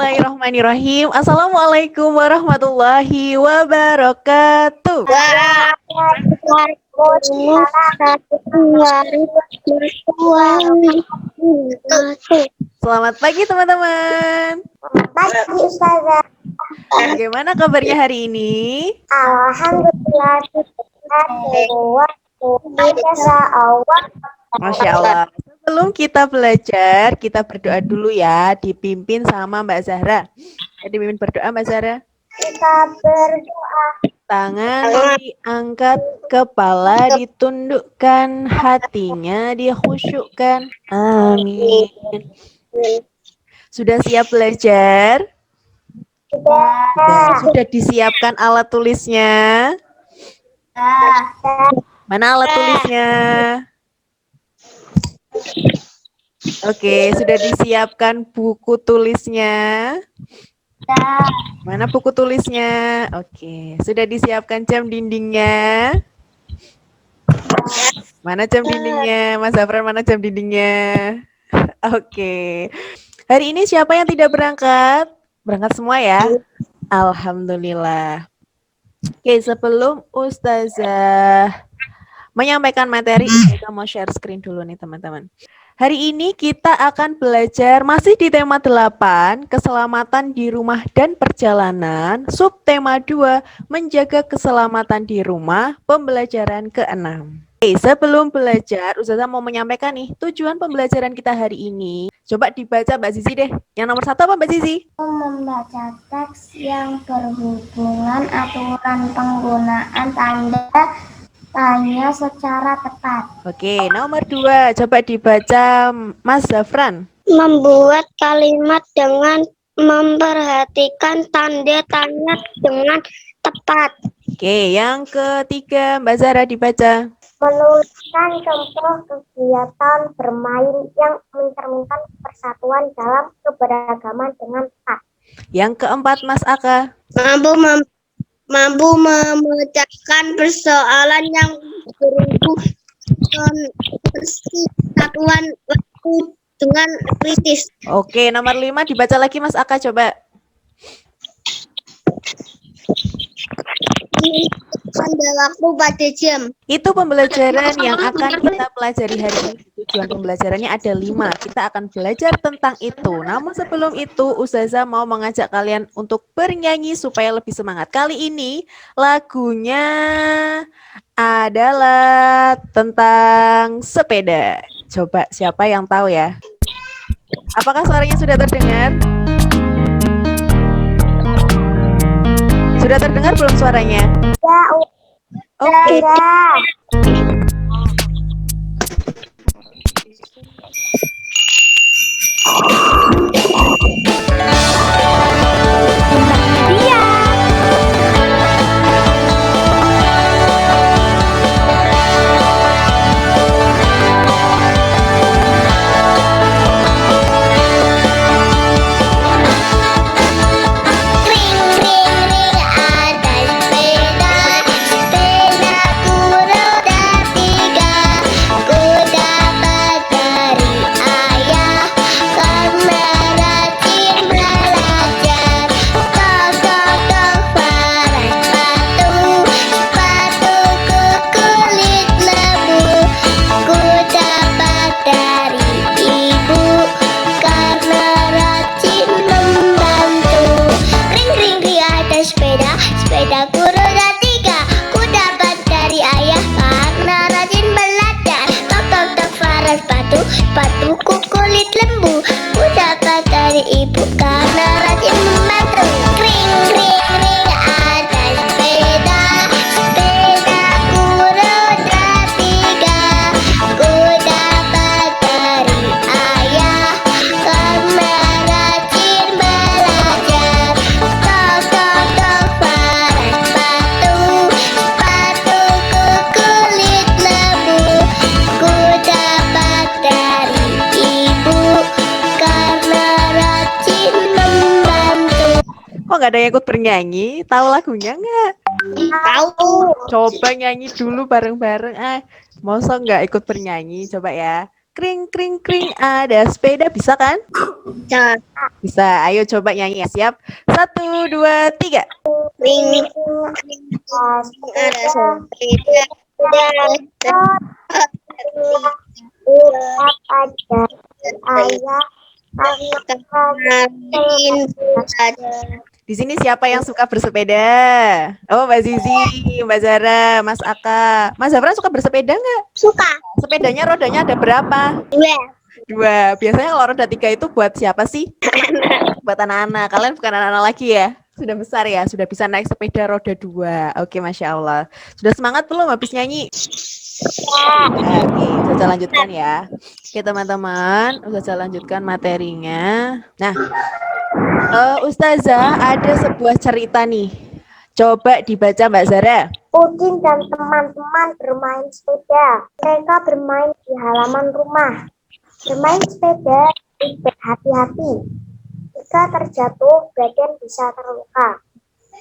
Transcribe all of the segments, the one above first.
Bismillahirrahmanirrahim. Assalamualaikum warahmatullahi wabarakatuh. Selamat pagi teman-teman. Pagi Ustazah. Bagaimana kabarnya hari ini? Alhamdulillah Masya Allah. Sebelum kita belajar, kita berdoa dulu ya, dipimpin sama Mbak Zahra. Dipimpin berdoa Mbak Zahra. Kita berdoa. Tangan diangkat, kepala ditundukkan, hatinya dikhusyukkan. Amin. Sudah siap belajar? Sudah disiapkan alat tulisnya? Mana alat tulisnya? Oke, sudah disiapkan buku tulisnya? Mana buku tulisnya? Oke, sudah disiapkan jam dindingnya? Mana jam dindingnya? Mas Zafran, mana jam dindingnya? Oke. Hari ini siapa yang tidak berangkat? Berangkat semua ya? Alhamdulillah. Oke, sebelum Ustazah menyampaikan materi, kita mau share screen dulu nih teman-teman. Hari ini kita akan belajar masih di tema 8, keselamatan di rumah dan perjalanan, subtema 2, menjaga keselamatan di rumah, pembelajaran ke-6. Oke, sebelum belajar, Ustazah mau menyampaikan nih, tujuan pembelajaran kita hari ini. Coba dibaca Mbak Zizi deh. Yang nomor 1 apa Mbak Zizi? Membaca teks yang berhubungan aturan penggunaan tanda tanya secara tepat. Oke, nomor 2, coba dibaca Mas Zafran. Membuat kalimat dengan memperhatikan tanda tanya dengan tepat. Oke, yang ketiga Mbak Zahra dibaca. Menuliskan contoh kegiatan bermain yang mencerminkan persatuan dalam keberagaman dengan tepat. Yang keempat Mas Aka. Mampu memecahkan persoalan yang berhubungan persatuan waktu dengan kritis. Oke, nomor 5 dibaca lagi Mas Aka, coba. Tanda waktu pada jam. Itu pembelajaran yang akan kita pelajari hari ini. Tujuan pembelajarannya ada 5. Kita akan belajar tentang itu. Namun sebelum itu, Ustazah mau mengajak kalian untuk bernyanyi supaya lebih semangat. Kali ini lagunya adalah tentang sepeda. Coba siapa yang tahu ya? Apakah suaranya sudah terdengar? Sudah terdengar belum suaranya? Ya, Oke. Sepatuku kulit lembu, ku dapat dari ibu karena rajin membantu. Kring kring kring ada sepeda, sepedaku roda 3. Ku dapat dari ayah karena rajin belajar. Tok tok tok paras sepatu, sepatuku kulit lembu, ku dapat dari ibu karena rajin membantu. Kok nggak ada yang ikut bernyanyi? Tahu lagunya nggak? Tahu. Coba nyanyi dulu bareng-bareng. Masa nggak ikut bernyanyi? Coba ya. Kring, kring, kring, ada sepeda. Bisa kan? Jangan. Bisa. Ayo coba nyanyi ya. Siap? 1, 2, 3. Kring, kring, ada sepeda. Lihat aja ayah kemarin saja. Di sini siapa yang suka bersepeda? Oh, Mbak Zizi, Mbak Zara, Mas Aka. Mas Zafran suka bersepeda nggak? Suka. Sepedanya rodanya ada berapa? Dua. 2. Biasanya kalau roda 3 itu buat siapa sih? Buat anak-anak. Kalian bukan anak-anak lagi ya? Sudah besar ya? Sudah bisa naik sepeda roda 2. Oke, Masya Allah. Sudah semangat belum habis nyanyi? Oke, Ustazah lanjutkan ya. Oke, teman-teman. Ustazah lanjutkan materinya. Nah, Ustazah ada sebuah cerita nih. Coba dibaca Mbak Zara. Udin dan teman-teman bermain sepeda. Mereka bermain di halaman rumah. Bermain sepeda, berhati-hati. Jika terjatuh, badan bisa terluka.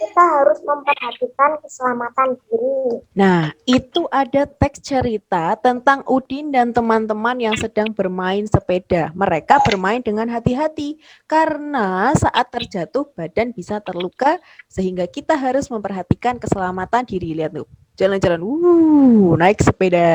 Kita harus memperhatikan keselamatan diri. Nah, itu ada teks cerita tentang Udin dan teman-teman yang sedang bermain sepeda. Mereka bermain dengan hati-hati karena saat terjatuh badan bisa terluka sehingga kita harus memperhatikan keselamatan diri. Lihat tuh, jalan-jalan, naik sepeda.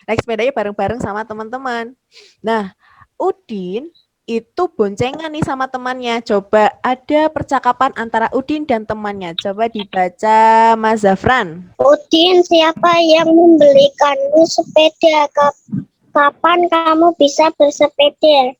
Naik sepedanya bareng-bareng sama teman-teman. Nah, Udin itu boncengan nih sama temannya. Coba ada percakapan antara Udin dan temannya. Coba dibaca Mas Zafran. Udin, siapa yang membelikanmu sepeda? Kapan kamu bisa bersepeda?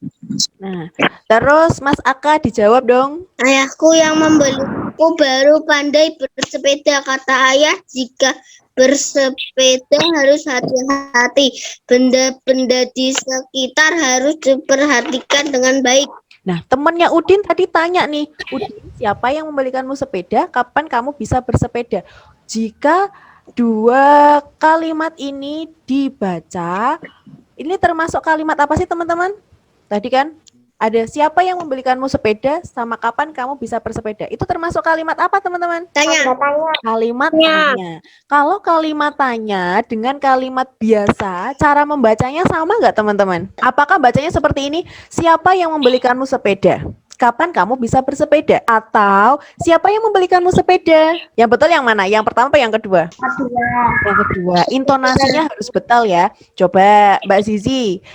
Nah, terus Mas Aka dijawab dong. Ayahku yang membeliku baru pandai bersepeda. Kata ayah, jika bersepeda harus hati-hati. Benda-benda di sekitar harus diperhatikan dengan baik. Nah, temannya Udin tadi tanya nih, Udin, siapa yang membelikanmu sepeda? Kapan kamu bisa bersepeda? Jika dua kalimat ini dibaca, ini termasuk kalimat apa sih teman-teman? Tadi kan ada siapa yang membelikanmu sepeda sama kapan kamu bisa bersepeda. Itu termasuk kalimat apa teman-teman? Tanya. Kalimat tanya. Kalau kalimat tanya dengan kalimat biasa, cara membacanya sama nggak teman-teman? Apakah bacanya seperti ini? Siapa yang membelikanmu sepeda? Kapan kamu bisa bersepeda? Atau siapa yang membelikanmu sepeda? Yang betul yang mana? Yang pertama apa yang kedua? Yang kedua. Intonasinya harus betul ya. Coba Mbak Zizi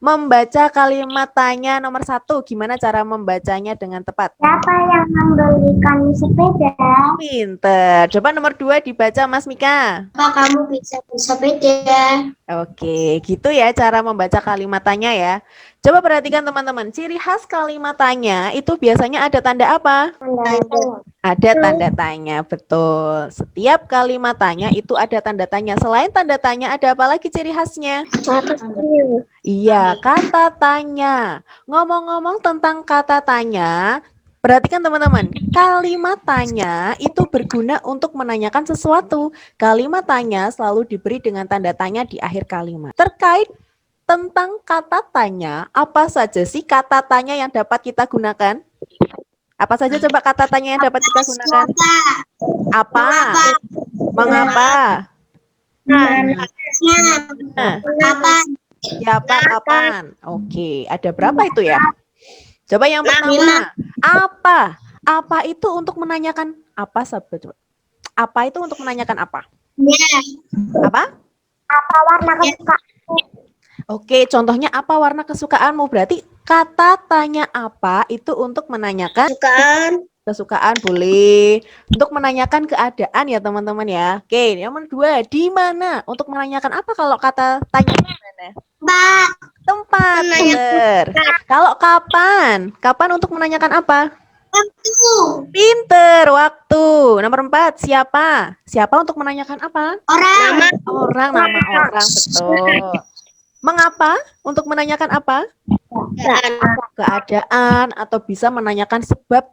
membaca kalimat tanya nomor 1. Gimana cara membacanya dengan tepat? Siapa yang membelikan sepeda? Pinter. Coba nomor 2 dibaca Mas Mika. Apa kamu bisa bersepeda? Oke, gitu ya cara membaca kalimat tanya ya. Coba perhatikan teman-teman, ciri khas kalimat tanya itu biasanya ada tanda apa? Ada tanda tanya, betul. Setiap kalimat tanya itu ada tanda tanya. Selain tanda tanya, ada apa lagi ciri khasnya? Iya, kata tanya. Ngomong-ngomong tentang kata tanya, perhatikan teman-teman, kalimat tanya itu berguna untuk menanyakan sesuatu. Kalimat tanya selalu diberi dengan tanda tanya di akhir kalimat. Terkait tentang kata tanya, apa saja sih kata tanya yang dapat kita gunakan? Apa saja coba kata tanya yang dapat kita gunakan? Apa? Mengapa? Apa? Siapa? Kapan? Oke, ada berapa itu ya? Coba yang pertama, apa? Apa itu untuk menanyakan apa sahabat? Coba. Apa itu untuk menanyakan apa? Apa? Apa warna kesukaanmu? Oke, contohnya apa warna kesukaanmu? Berarti kata tanya apa itu untuk menanyakan kesukaan boleh. Untuk menanyakan keadaan ya teman-teman ya. Oke, yang kedua, di mana? Untuk menanyakan apa kalau kata tanya di mana? Tempat. Benar. Kalau kapan? Kapan untuk menanyakan apa? Waktu. Pinter, waktu. Nomor 4, siapa? Siapa untuk menanyakan apa? Orang. Orang, nama orang, betul. Mengapa? Untuk menanyakan apa? Keadaan atau bisa menanyakan sebab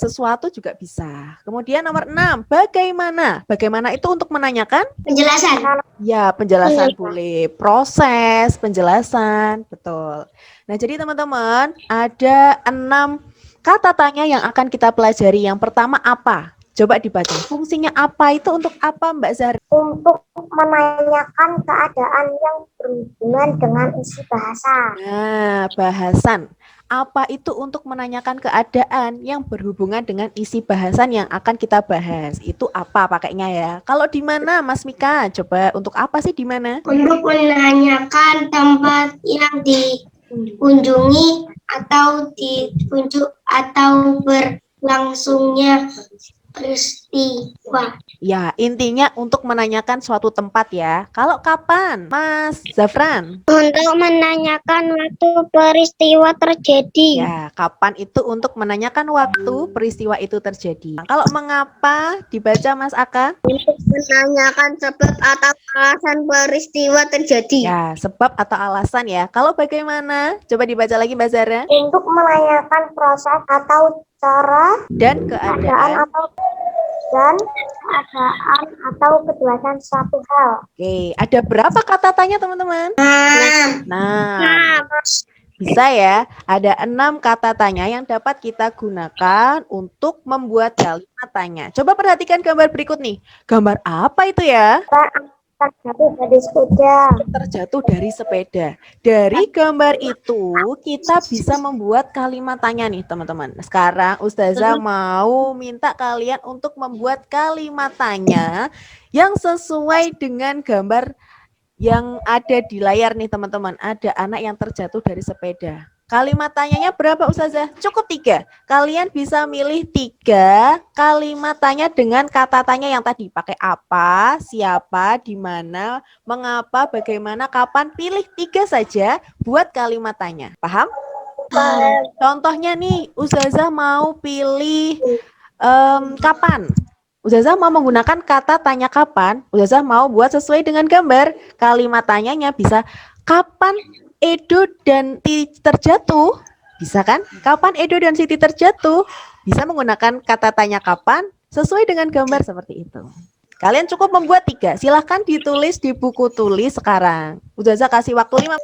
sesuatu juga bisa. Kemudian nomor 6, bagaimana? Bagaimana itu untuk menanyakan? Penjelasan. Ya, penjelasan boleh. Proses, penjelasan, betul. Nah, jadi teman-teman, ada 6 kata tanya yang akan kita pelajari. Yang pertama apa? Coba dibaca. Fungsinya apa itu untuk apa Mbak Zahra? Untuk menanyakan keadaan yang berhubungan dengan isi bahasa. Nah, bahasan. Apa itu untuk menanyakan keadaan yang berhubungan dengan isi bahasan yang akan kita bahas? Itu apa pakainya ya? Kalau di mana, Mas Mika? Coba untuk apa sih di mana? Untuk menanyakan tempat yang dikunjungi atau dikunjung atau berlangsungnya peristiwa. Ya, intinya untuk menanyakan suatu tempat ya. Kalau kapan, Mas Zafran? Untuk menanyakan waktu peristiwa terjadi. Ya, kapan itu untuk menanyakan waktu peristiwa itu terjadi. Kalau mengapa dibaca Mas Aka? Untuk menanyakan sebab atau alasan peristiwa terjadi. Ya, sebab atau alasan ya. Kalau bagaimana? Coba dibaca lagi Mbak Zara. Untuk menanyakan proses atau cara Dan keadaan. Atau kejelasan suatu hal. Oke, ada berapa kata tanya teman-teman? Nah, bisa ya, ada 6 kata tanya yang dapat kita gunakan untuk membuat kalimat tanya. Coba perhatikan gambar berikut nih. Gambar apa itu ya? Terjatuh dari sepeda. Terjatuh dari sepeda. Dari gambar itu kita bisa membuat kalimat tanya nih teman-teman. Sekarang Ustazah mau minta kalian untuk membuat kalimat tanya yang sesuai dengan gambar yang ada di layar nih teman-teman. Ada anak yang terjatuh dari sepeda. Kalimat tanyanya berapa Ustazah? Cukup 3. Kalian bisa milih 3 kalimat tanya dengan kata tanya yang tadi. Pakai apa, siapa, di mana, mengapa, bagaimana, kapan. Pilih 3 saja buat kalimat tanya. Paham? Contohnya nih, Ustazah mau pilih kapan. Ustazah mau menggunakan kata tanya kapan. Ustazah mau buat sesuai dengan gambar. Kalimat tanyanya bisa kapan Edo dan Siti terjatuh? Bisa kan? Kapan Edo dan Siti terjatuh? Bisa menggunakan kata tanya kapan sesuai dengan gambar seperti itu. Kalian cukup membuat 3. Silahkan ditulis di buku tulis sekarang. Ustazah kasih waktu 5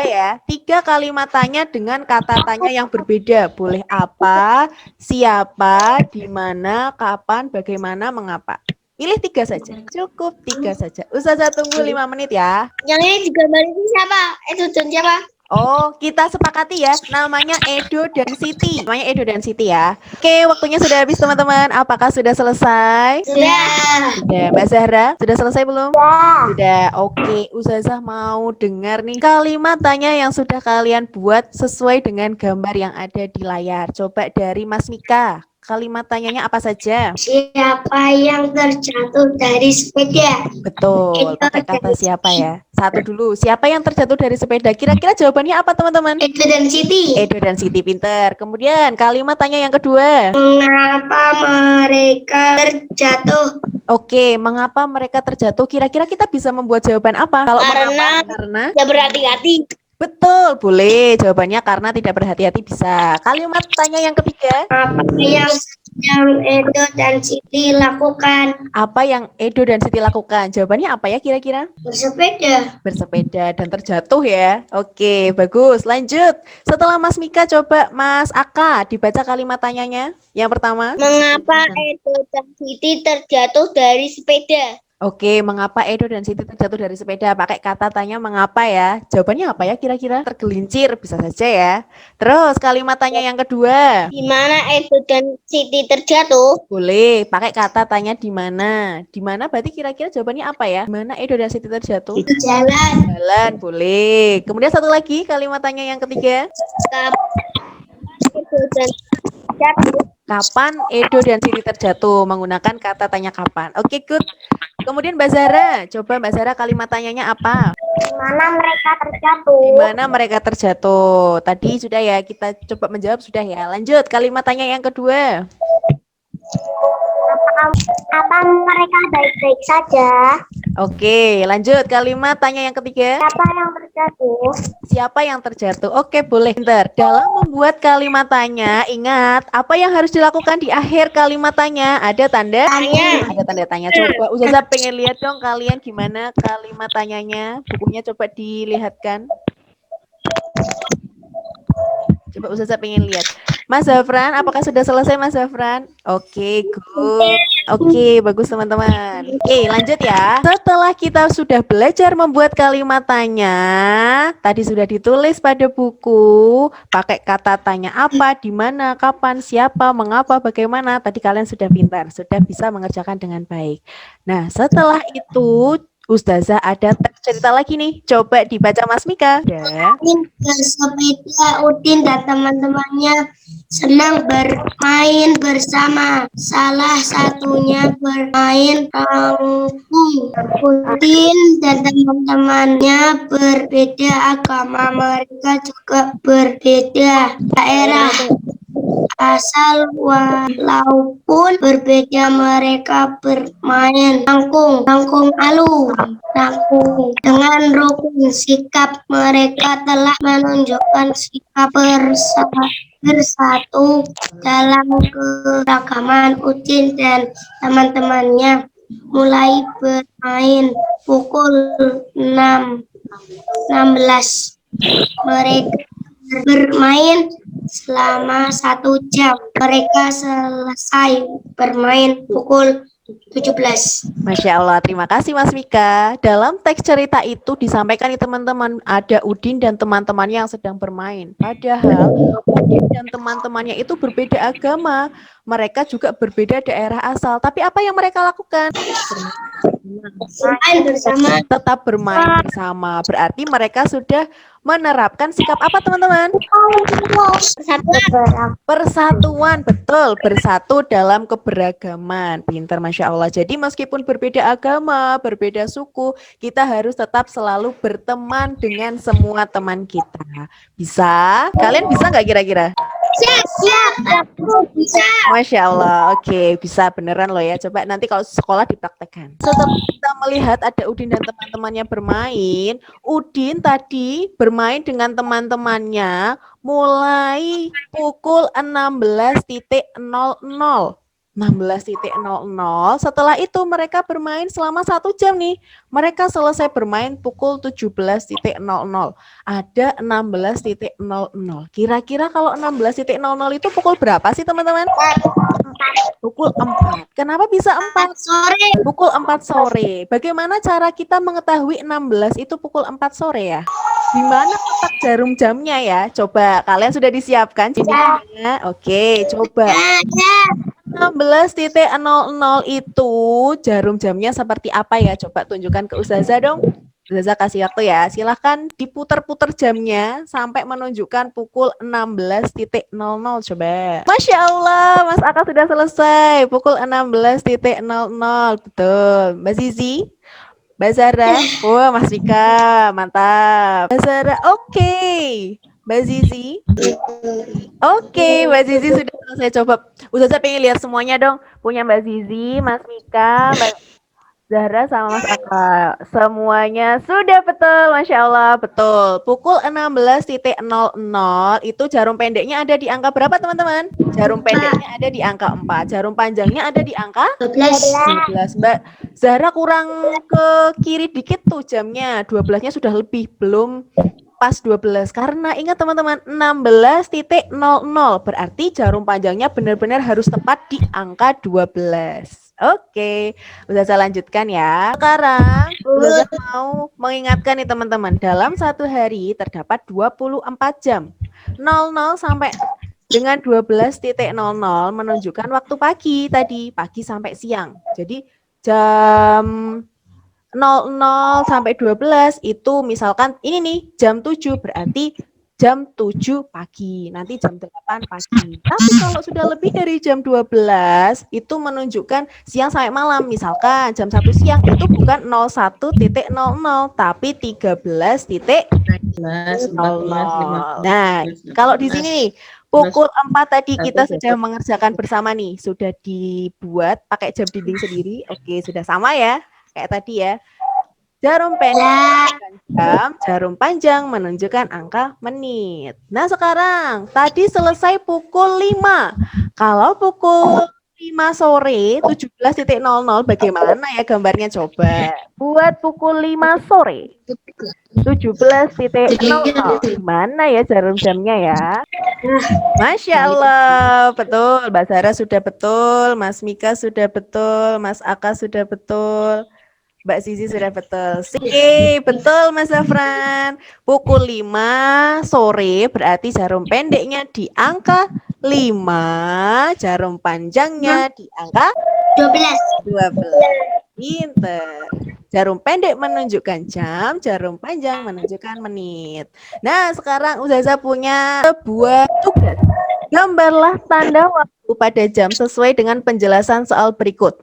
ya. 3 kalimat tanya dengan kata tanya yang berbeda. Boleh apa, siapa, di mana, kapan, bagaimana, mengapa. Pilih 3 saja. Cukup 3 saja. Ustazah tunggu 5 menit ya. Yang ini digambar itu siapa? Itu dan siapa? Oh, kita sepakati ya. Namanya Edo dan Siti. Namanya Edo dan Siti ya. Oke, waktunya sudah habis teman-teman. Apakah sudah selesai? Sudah. Sudah. Mbak Zahra, sudah selesai belum? Sudah. Sudah. Oke, Ustazah mau dengar nih kalimat tanya yang sudah kalian buat sesuai dengan gambar yang ada di layar. Coba dari Mas Mika. Kalimat tanyanya apa saja? Siapa yang terjatuh dari sepeda? Betul, pakai kata siapa ya? Satu dulu, siapa yang terjatuh dari sepeda? Kira-kira jawabannya apa teman-teman? Edo dan Siti. Edo dan Siti, pinter. Kemudian kalimat tanya yang kedua. Mengapa mereka terjatuh? Oke, mengapa mereka terjatuh? Kira-kira kita bisa membuat jawaban apa? Kalau karena tidak berhati-hati. Betul, boleh. Jawabannya karena tidak berhati-hati bisa. Kalimat tanya yang ketiga. Apa yang Edo dan Siti lakukan? Apa yang Edo dan Siti lakukan? Jawabannya apa ya kira-kira? Bersepeda. Bersepeda dan terjatuh ya. Oke, bagus. Lanjut. Setelah Mas Mika, coba Mas Aka dibaca kalimat tanyanya. Yang pertama. Mengapa Edo dan Siti terjatuh dari sepeda? Oke, mengapa Edo dan Siti terjatuh dari sepeda? Pakai kata tanya mengapa ya. Jawabannya apa ya kira-kira? Tergelincir, bisa saja ya. Terus kalimat tanya yang kedua. Di mana Edo dan Siti terjatuh? Boleh, pakai kata tanya di mana. Di mana berarti kira-kira jawabannya apa ya? Di mana Edo dan Siti terjatuh? Di jalan. Jalan, boleh. Kemudian satu lagi kalimat tanya yang ketiga. Edo dan terjatuh. Kapan Edo dan Siti terjatuh? Menggunakan kata tanya kapan. Oke, good. Kemudian Mbak Zara, coba Mbak Zara kalimat tanyanya apa? Di mana mereka terjatuh? Di mana mereka terjatuh? Tadi sudah ya, kita coba menjawab sudah ya. Lanjut, kalimat tanya yang kedua. Apa mereka baik-baik saja? Oke, lanjut kalimat tanya yang ketiga. Siapa yang terjatuh? Siapa yang terjatuh? Oke, boleh. Bentar. Dalam membuat kalimat tanya, ingat apa yang harus dilakukan di akhir kalimat tanya? Ada tanda Tanya. Ada tanda tanya. Coba Ustazah pengen lihat dong kalian gimana kalimat tanyanya. Bukunya coba dilihatkan. Coba Ustazah pengen lihat. Mas Zafran, apakah sudah selesai Mas Zafran? Oke, good. Oke, bagus teman-teman. Oke, lanjut ya. Setelah kita sudah belajar membuat kalimat tanya, tadi sudah ditulis pada buku, pakai kata tanya apa, di mana, kapan, siapa, mengapa, bagaimana. Tadi kalian sudah pintar, sudah bisa mengerjakan dengan baik. Nah, setelah itu Ustazah ada teks cerita lagi nih. Coba dibaca Mas Mika. Ya. Bersepeda Udin dan teman-temannya senang bermain bersama. Salah satunya bermain rangkum. Udin dan teman-temannya berbeda agama. Mereka juga berbeda daerah asal, walaupun berbeda mereka bermain rangkung alu rangkung dengan rukun sikap. Mereka telah menunjukkan sikap bersatu dalam keragaman. Udin dan teman-temannya mulai bermain pukul 16. Mereka bermain selama 1 jam. Mereka selesai bermain pukul 17. Masya Allah, terima kasih Mas Mika. Dalam teks cerita itu disampaikan nih teman-teman, ada Udin dan teman-temannya yang sedang bermain. Padahal Udin dan teman-temannya itu berbeda agama. Mereka juga berbeda daerah asal. Tapi apa yang mereka lakukan? Bermain bersama. Tetap bermain bersama. Berarti mereka sudah menerapkan sikap apa teman-teman? Persatuan, betul, bersatu dalam keberagaman. Pintar, Masya Allah. Jadi meskipun berbeda agama, berbeda suku, kita harus tetap selalu berteman dengan semua teman kita. Bisa? Kalian bisa nggak kira-kira? Siap, aku bisa. Masya Allah, oke, bisa beneran loh ya. Coba nanti kalau sekolah dipraktekkan. Setelah kita melihat ada Udin dan teman-temannya bermain, Udin tadi bermain dengan teman-temannya mulai pukul 16.00. 16.00. Setelah itu mereka bermain selama 1 jam nih. Mereka selesai bermain pukul 17.00. Ada 16.00. Kira-kira kalau 16.00 itu pukul berapa sih teman-teman? Pukul 4. Kenapa bisa 4? Sore. Pukul 4 sore. Bagaimana cara kita mengetahui 16 itu pukul 4 sore ya? Di mana letak jarum jamnya ya? Coba kalian sudah disiapkan jadinya? Oke, coba. 16.00 itu jarum jamnya seperti apa ya? Coba tunjukkan ke Ustazah dong. Ustazah kasih waktu ya. Silahkan diputar-putar jamnya sampai menunjukkan pukul 16.00. Coba. Masya Allah, Mas Aka sudah selesai. Pukul 16.00. Betul. Mbak Zizi? Mbak Zara? Wah, Mas Rika. Mantap. Mbak Zara, oke. Mbak Zizi? Oke, Mbak Zizi sudah selesai. Coba Ustazah pengen lihat semuanya dong. Punya Mbak Zizi, Mas Mika, Mbak Zahra sama Mas Aka. Semuanya sudah betul, Masya Allah, betul. Pukul 16.00 itu jarum pendeknya ada di angka berapa teman-teman? Jarum pendeknya ada di angka 4. Jarum panjangnya ada di angka 12. Mbak Zahra kurang ke kiri dikit tuh jamnya. 12-nya sudah lebih, belum pas 12. Karena ingat teman-teman, 16.00 berarti jarum panjangnya benar-benar harus tepat di angka 12. Oke, Ustazah lanjutkan ya. Sekarang Ustazah mau mengingatkan nih teman-teman, dalam satu hari terdapat 24 jam. 00 sampai dengan 12.00 menunjukkan waktu pagi tadi, pagi sampai siang. Jadi jam 00 sampai 12 itu misalkan ini nih jam 7 berarti jam 7 pagi, nanti jam 8 pagi. Tapi kalau sudah lebih dari jam 12 itu menunjukkan siang sampai malam. Misalkan jam 1 siang itu bukan 01.00 tapi 13.00. Nah, kalau di sini nih pukul 4 tadi kita sudah mengerjakan bersama nih, sudah dibuat pakai jam dinding sendiri. Oke, sudah sama ya kayak tadi ya. Jarum pendek menunjukkan jam, jarum panjang menunjukkan angka menit. Nah sekarang, tadi selesai pukul 5. Kalau pukul 5 sore 17.00 bagaimana ya gambarnya coba? Buat pukul 5 sore 17.00. Gimana ya jarum jamnya ya? Masya Allah, betul. Mbak Zara sudah betul, Mas Mika sudah betul, Mas Aka sudah betul, Mbak Zizi sudah betul. Sip, betul Mas Zafran. Pukul 5 sore berarti jarum pendeknya di angka 5, jarum panjangnya di angka 12. Pinter. Jarum pendek menunjukkan jam, jarum panjang menunjukkan menit. Nah, sekarang Ustazah punya sebuah tugas. Gambarlah tanda waktu pada jam sesuai dengan penjelasan soal berikut.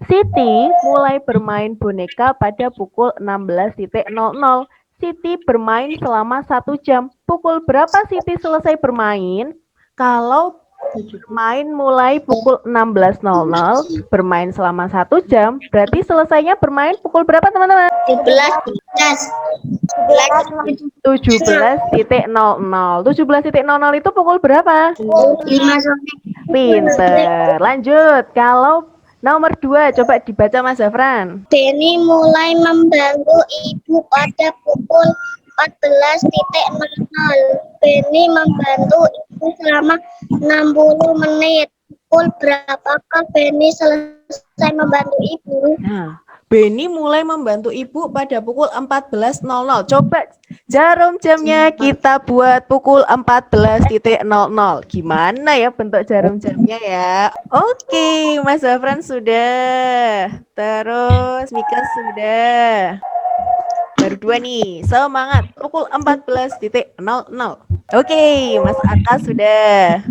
Siti mulai bermain boneka pada pukul 16.00. Siti bermain selama 1 jam. Pukul berapa Siti selesai bermain? Kalau bermain mulai pukul 16.00, bermain selama 1 jam, berarti selesainya bermain pukul berapa teman-teman? 17.00. 17.00 itu pukul berapa? 5 sore. Pinter. Lanjut. Kalau nomor 2, coba dibaca Mas Zafran. Benny mulai membantu ibu pada pukul 14.00. Benny membantu ibu selama 60 menit. Pukul berapakah Benny selesai membantu ibu? Nah, Benny mulai membantu ibu pada pukul 14.00. Coba jarum jamnya kita buat pukul 14.00. Gimana ya bentuk jarum jamnya ya? Oke, Mas Zafran sudah. Terus Mika sudah. Baru 2 nih. Semangat. Pukul 14.00. Oke, Mas Aka sudah.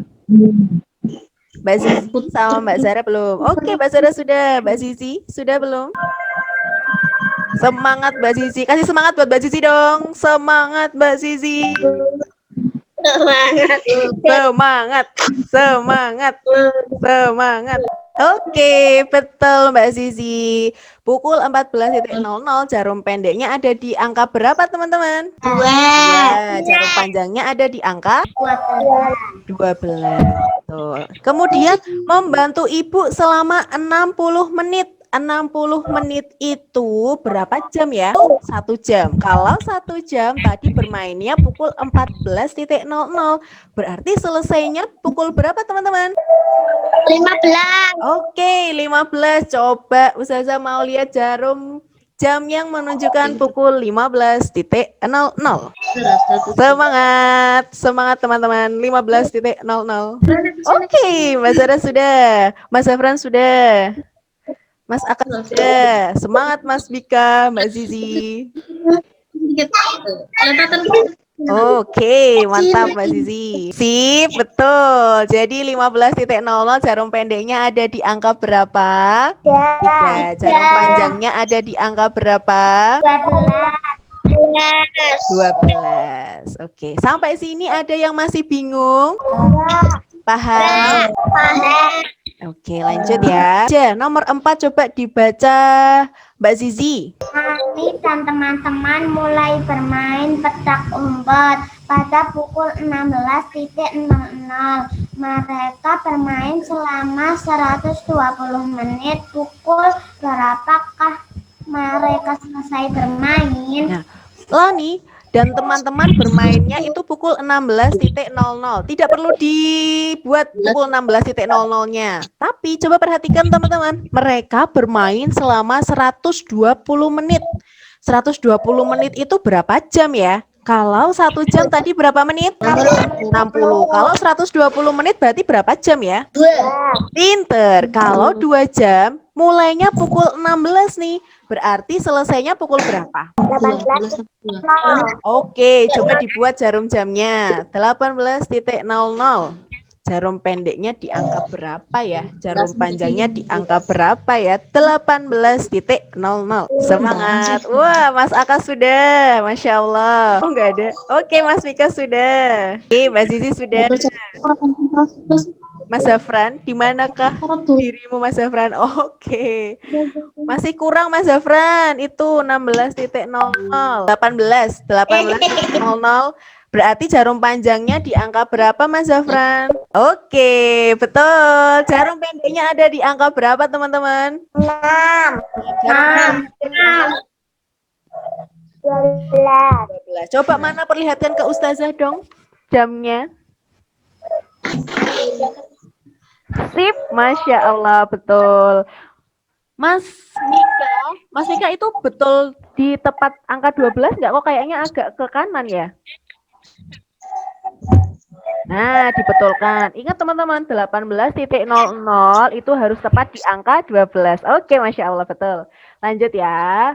Mbak Zizi sama Mbak Zara belum? Oke, Mbak Zara sudah. Mbak Zizi sudah belum? Semangat Mbak Zizi. Kasih semangat buat Mbak Zizi dong. Semangat Mbak Zizi. Semangat. Semangat. Semangat. Oke, betul Mbak Zizi. Pukul 14.00 jarum pendeknya ada di angka berapa teman-teman? 2. Ya, jarum panjangnya ada di angka 12. Tuh. Kemudian membantu ibu selama 60 menit. 60 menit itu berapa jam ya? 1 jam. Kalau 1 jam tadi bermainnya pukul 14.00. Berarti selesainya pukul berapa teman-teman? 15. Oke, 15. Coba Ustazah mau lihat jarum jam yang menunjukkan pukul 15.00. Semangat, semangat teman-teman. 15.00. Oke, Mbak Zara sudah, Mas Zafran sudah, Mas Aka sudah. Semangat Mas Bika, Mbak Zizi. Oke, mantap Mbak Zizi. Sip, betul. Jadi 15.00 jarum pendeknya ada di angka berapa? 3. Jarum panjangnya ada di angka berapa? 12. Oke, sampai sini ada yang masih bingung? Paham? Oke, lanjut ya. Nomor 4 coba dibaca Mbak Zizi. Hani dan teman-teman mulai bermain petak umpet pada pukul 16.00. Mereka bermain selama 120 menit. Pukul berapakah mereka selesai bermain? Nah, Lani dan teman-teman bermainnya itu pukul 16.00. Tidak perlu dibuat pukul 16.00-nya. Tapi coba perhatikan teman-teman, mereka bermain selama 120 menit. 120 menit itu berapa jam ya? Kalau 1 jam tadi berapa menit? 60. Kalau 120 menit berarti berapa jam ya? 2. Pinter. Kalau 2 jam, mulainya pukul 16 nih. Berarti selesainya pukul berapa? 18. Oke, coba dibuat jarum jamnya. 18.00. Jarum pendeknya di angka berapa ya? Jarum panjangnya di angka berapa ya? 18.00. Semangat. Wah, Mas Aka sudah. Masya Allah. Oh, enggak ada. Oke, Mas Mika sudah. Oke, Mbak Zizi sudah. Mas Zafran, di manakah dirimu Mas Zafran? Oke. Masih kurang Mas Zafran. Itu 16.00. 18.00 Berarti jarum panjangnya di angka berapa, Mas Zafran? Oke, betul. Jarum pendeknya ada di angka berapa, teman-teman? 6. Jarum 12. 12. Coba mana perlihatkan ke Ustazah dong jamnya. Sip, Masya Allah, betul. Mas Mika itu betul di tepat angka 12 nggak? Kok kayaknya agak ke kanan ya? Nah, dibetulkan. Ingat teman-teman, 18.00 itu harus tepat di angka 12. Oke, Masya Allah, betul. Lanjut ya.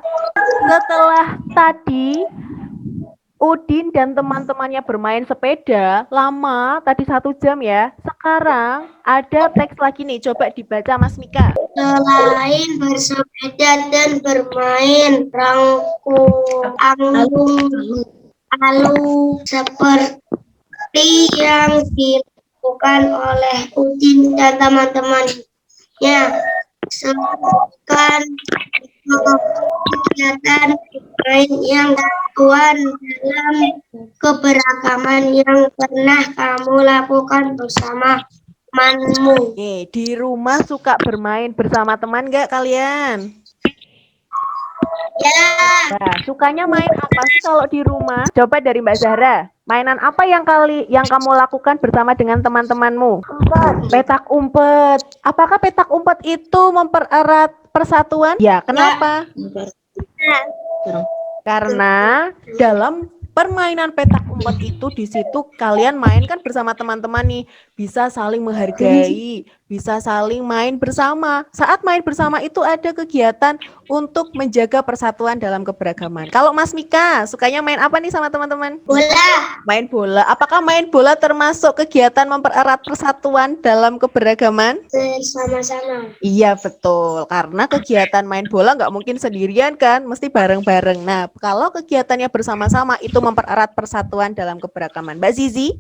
Setelah tadi Udin dan teman-temannya bermain sepeda lama, tadi 1 jam ya. Sekarang ada teks lagi nih, coba dibaca Mas Mika. Selain bersepeda dan bermain angklung seperti yang dilakukan oleh Udin dan teman-temannya, sekarang kegiatan bermain yang dilakukan dalam keberagaman yang pernah kamu lakukan bersama temanmu. Oke, di rumah suka bermain bersama teman nggak kalian? Ya, Nah, sukanya main apa sih kalau di rumah? Coba dari Mbak Zahra, mainan apa yang kamu lakukan bersama dengan teman-temanmu? Petak umpet. Apakah petak umpet itu mempererat persatuan? Ya, kenapa? Karena dalam permainan petak umpet itu di situ kalian main kan bersama teman-teman nih, bisa saling menghargai, bisa saling main bersama. Saat main bersama itu ada kegiatan untuk menjaga persatuan dalam keberagaman. Kalau Mas Mika, sukanya main apa nih sama teman-teman? bola. Main bola. Apakah main bola termasuk kegiatan mempererat persatuan dalam keberagaman? Bersama-sama. Iya betul, karena kegiatan main bola nggak mungkin sendirian kan, mesti bareng-bareng. Nah, kalau kegiatannya bersama-sama itu mempererat persatuan dalam keberagaman. Mbak Zizi,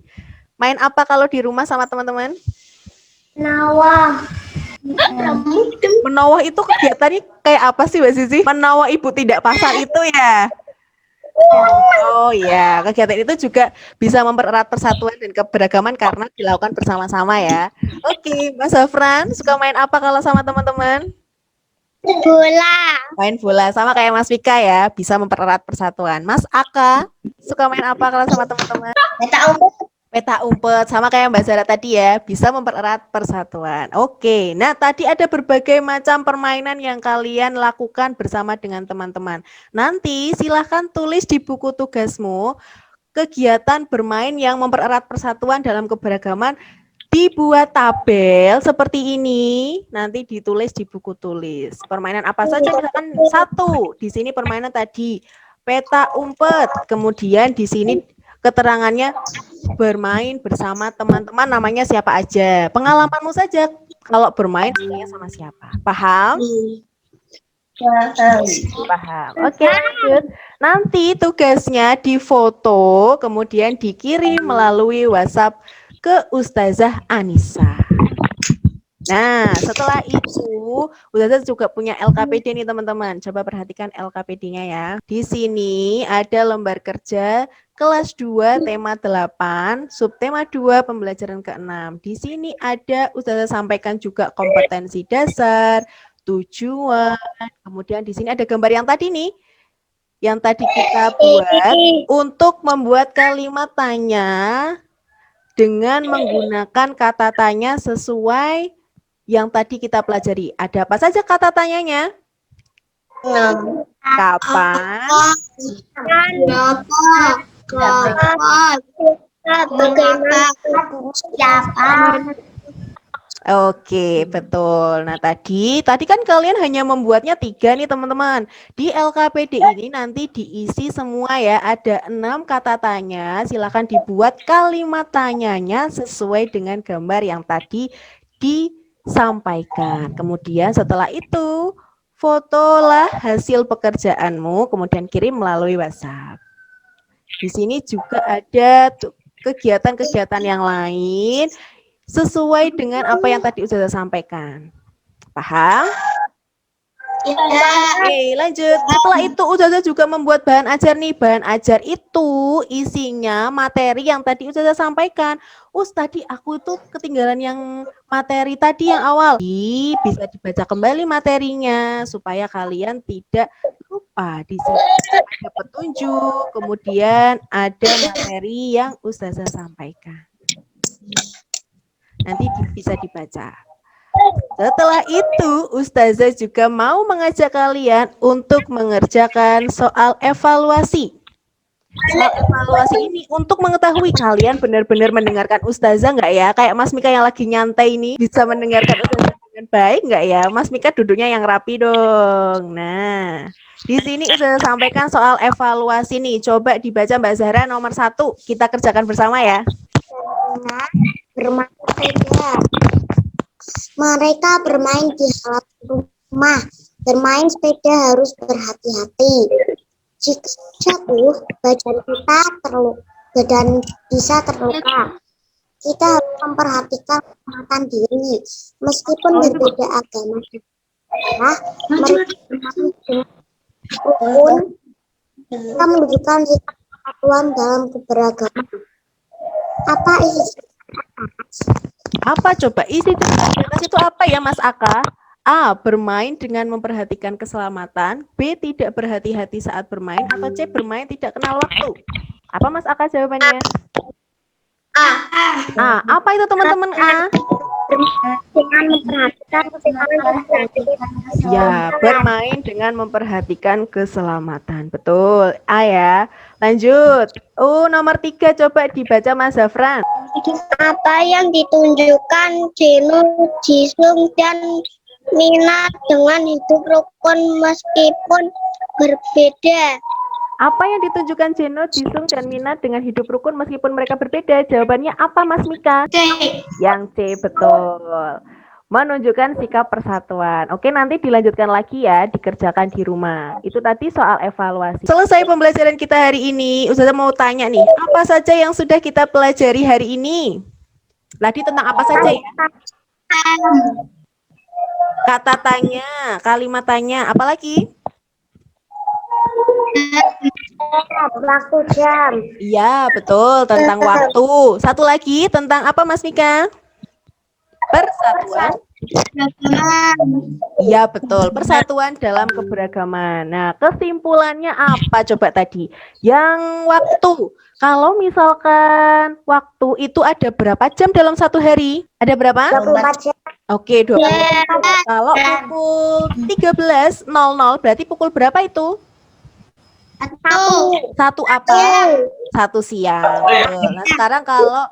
main apa kalau di rumah sama teman-teman? Menawar. Menawar itu kegiatannya kayak apa sih Mbak Zizi? Menawar ibu tidak pasar itu ya? Oh ya, kegiatan itu juga bisa mempererat persatuan dan keberagaman karena dilakukan bersama-sama ya. Oke, Mas Zafran, suka main apa kalau sama teman-teman? Bola. Main bola, sama kayak Mas Vika ya, bisa mempererat persatuan. Mas Aka, suka main apa kalau sama teman-teman? Peta umpet. Peta umpet, sama kayak Mbak Zara tadi ya, bisa mempererat persatuan. Oke, nah tadi ada berbagai macam permainan yang kalian lakukan bersama dengan teman-teman. Nanti silahkan tulis di buku tugasmu, kegiatan bermain yang mempererat persatuan dalam keberagaman, dibuat tabel seperti ini, nanti ditulis di buku tulis. Permainan apa saja? Misalkan 1, di sini permainan tadi peta umpet, kemudian di sini keterangannya bermain bersama teman-teman namanya siapa aja. Pengalamanmu saja kalau bermain sukanya sama siapa. Paham? Paham. Oke, lanjut. Nanti tugasnya difoto, kemudian dikirim melalui WhatsApp ke Ustazah Anissa. Nah, setelah itu, Ustazah juga punya LKPD nih teman-teman. Coba perhatikan LKPD-nya ya. Di sini ada lembar kerja kelas 2 tema 8, subtema 2 pembelajaran ke-6. Di sini ada Ustazah sampaikan juga kompetensi dasar, tujuan, kemudian di sini ada gambar yang tadi nih. Yang tadi kita buat untuk membuat kalimat tanya dengan menggunakan kata tanya sesuai yang tadi kita pelajari. Ada apa saja kata tanyanya? Kapan? Bagaimana? Siapa? Oke, betul. Nah, tadi kan kalian hanya membuatnya 3 nih, teman-teman. Di LKPD ini nanti diisi semua ya. Ada 6 kata tanya. Silakan dibuat kalimat tanyanya sesuai dengan gambar yang tadi disampaikan. Kemudian setelah itu, fotolah hasil pekerjaanmu, kemudian kirim melalui WhatsApp. Di sini juga ada kegiatan-kegiatan yang lain sesuai dengan apa yang tadi Ustazah sampaikan. Paham? Oke, lanjut. Setelah itu Ustazah juga membuat bahan ajar nih. Bahan ajar itu isinya materi yang tadi Ustazah sampaikan. Tadi aku itu ketinggalan yang materi tadi yang awal. Bisa dibaca kembali materinya supaya kalian tidak lupa. Di sini ada petunjuk, kemudian ada materi yang Ustazah sampaikan. Nanti bisa dibaca. Setelah itu, Ustazah juga mau mengajak kalian untuk mengerjakan soal evaluasi. Soal evaluasi ini untuk mengetahui kalian benar-benar mendengarkan Ustazah nggak ya? Kayak Mas Mika yang lagi nyantai ini, bisa mendengarkan Ustazah dengan baik nggak ya? Mas Mika duduknya yang rapi dong. Nah, di sini Ustazah sampaikan soal evaluasi nih. Coba dibaca Mbak Zahra nomor 1. Kita kerjakan bersama ya. Bermain sepeda. Mereka bermain di halaman rumah. Bermain sepeda harus berhati-hati. Jika jatuh, badan bisa terluka. Kita harus memperhatikan kesehatan diri. Meskipun berbeda agama, kita menunjukkan sikap persatuan dalam keberagaman. Apa coba isi atas itu apa ya Mas Aka? A. Bermain dengan memperhatikan keselamatan. B. Tidak berhati-hati saat bermain. Atau C. Bermain tidak kenal waktu. Apa Mas Aka jawabannya? A. Apa itu teman-teman A? Dengan memperhatikan keselamatan. Ya, bermain dengan memperhatikan keselamatan. Betul. A ya. Lanjut. Nomor 3 coba dibaca Mas Zafran. Apa yang ditunjukkan Jeno, Jisung, dan Mina dengan hidup rukun meskipun berbeda? Apa yang ditunjukkan Jeno, Jisung, dan Mina dengan hidup rukun meskipun mereka berbeda? Jawabannya apa Mas Mika? C. Yang C, betul. Menunjukkan sikap persatuan. Oke, nanti dilanjutkan lagi ya, dikerjakan di rumah. Itu tadi soal evaluasi. Selesai pembelajaran kita hari ini. Ustazah mau tanya nih, apa saja yang sudah kita pelajari hari ini? Tadi tentang apa saja ya? Kata tanya, kalimat tanya, apalagi? Waktu jam. Iya, betul, tentang waktu. Satu lagi tentang apa Mas Mika? Persatuan. Iya, betul. Persatuan dalam keberagaman. Nah, kesimpulannya apa coba tadi? Yang waktu. Kalau misalkan waktu itu ada berapa jam dalam satu hari? Ada berapa? 24 jam. Oke, 24 jam. Kalau pukul 13.00 berarti pukul berapa itu? Satu apa? Satu siang. Nah, sekarang kalau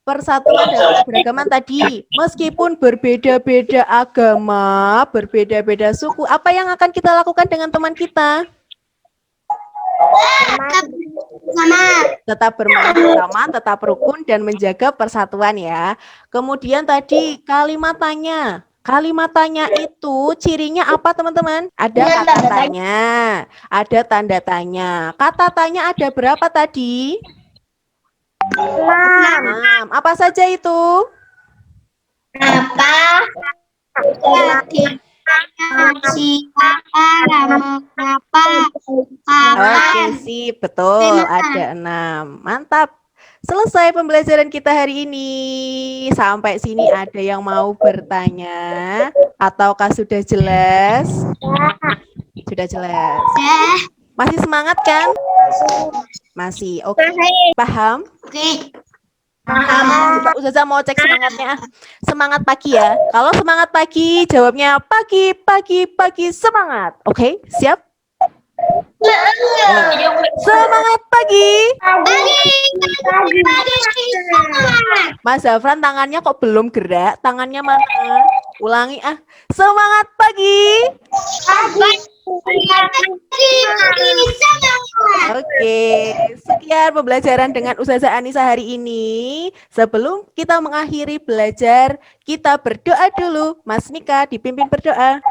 persatuan dalam keberagaman tadi, meskipun berbeda-beda agama, berbeda-beda suku, apa yang akan kita lakukan dengan teman kita? Tetap bermain bersama, tetap rukun dan menjaga persatuan ya. Kemudian tadi kalimat tanya. Kalimat tanya itu cirinya apa teman-teman? Ada kata tanya, ada tanda tanya. Kata tanya ada berapa tadi? 6. Apa saja itu? Apa? Oke, sip, betul. Ada 6. Mantap. Selesai pembelajaran kita hari ini. Sampai sini ada yang mau bertanya? Ataukah sudah jelas? Sudah jelas. Masih semangat kan? Masih. Oke. Paham? Oke. Ustazah mau cek semangatnya. Semangat pagi ya. Kalau semangat pagi, jawabnya pagi, pagi, pagi, semangat. Oke, siap? Semangat pagi. Mas Zafran tangannya kok belum gerak? Tangannya mana? Ulangi ah. Semangat pagi. Oke, sekian pembelajaran dengan Ustazah Anissa hari ini. Sebelum kita mengakhiri belajar, kita berdoa dulu. Mas Mika dipimpin berdoa.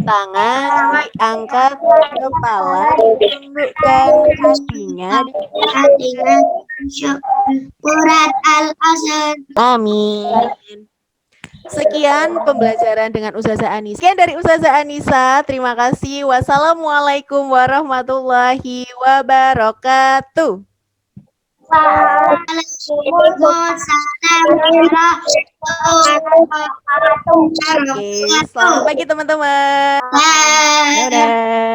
Tangan diangkat ke kepala, ditundukkan hatinya. Surat Al-Asr. Amin. Sekian pembelajaran dengan Ustazah Anissa. Sekian dari Ustazah Anissa. Terima kasih. Wassalamualaikum warahmatullahi wabarakatuh. Oke, selamat pagi teman-teman. Dadah.